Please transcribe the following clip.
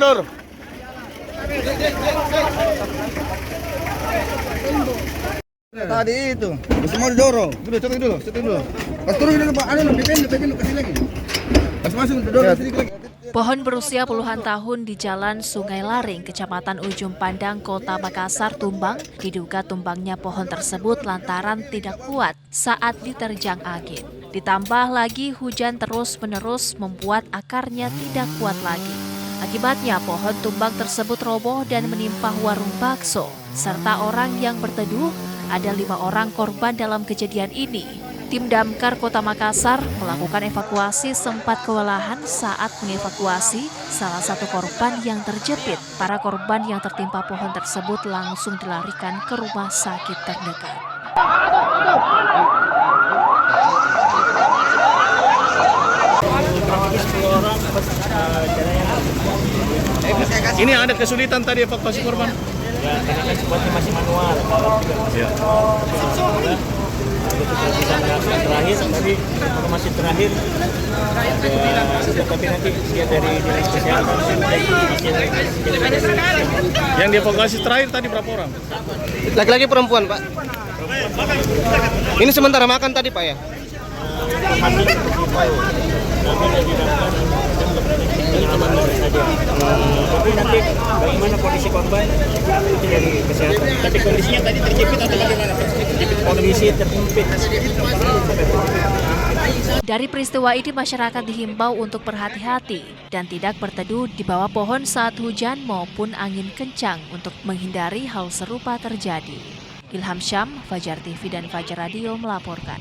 mundur. Tadi itu, semua didorong. Dulu, setting dulu. Pas turun dulu, Pak. Pipin, kasih lagi. Pas masuk, didorong sedikit lagi. Pohon berusia puluhan tahun di Jalan Sungai Laring, Kecamatan Ujung Pandang, Kota Makassar tumbang. Diduga tumbangnya pohon tersebut lantaran tidak kuat saat diterjang angin. Ditambah lagi hujan terus-menerus membuat akarnya tidak kuat lagi. Akibatnya pohon tumbang tersebut roboh dan menimpa warung bakso, serta orang yang berteduh. Ada 5 orang korban dalam kejadian ini. Tim Damkar Kota Makassar melakukan evakuasi sempat kewalahan saat mengevakuasi salah satu korban yang terjepit. Para korban yang tertimpa pohon tersebut langsung dilarikan ke rumah sakit terdekat. Ini ada kesulitan tadi evakuasi korban. Ya, karena sifatnya masih manual. Ya. Terakhir tadi informasi terakhir tapi nanti dia dari dinas kesehatan Yang dievakuasi terakhir tadi berapa orang? Laki-laki perempuan, Pak. Ini sementara makan tadi, Pak ya? kami lagi dapat aman saja. Tapi nanti bagaimana kondisi korban itu dari kesehatan. Tapi kondisinya tadi terjepit atau bagaimana? Kondisi terjepit. Dari peristiwa ini masyarakat dihimbau untuk berhati-hati dan tidak berteduh di bawah pohon saat hujan maupun angin kencang untuk menghindari hal serupa terjadi. Ilham Syam, Fajar TV dan Fajar Radio melaporkan.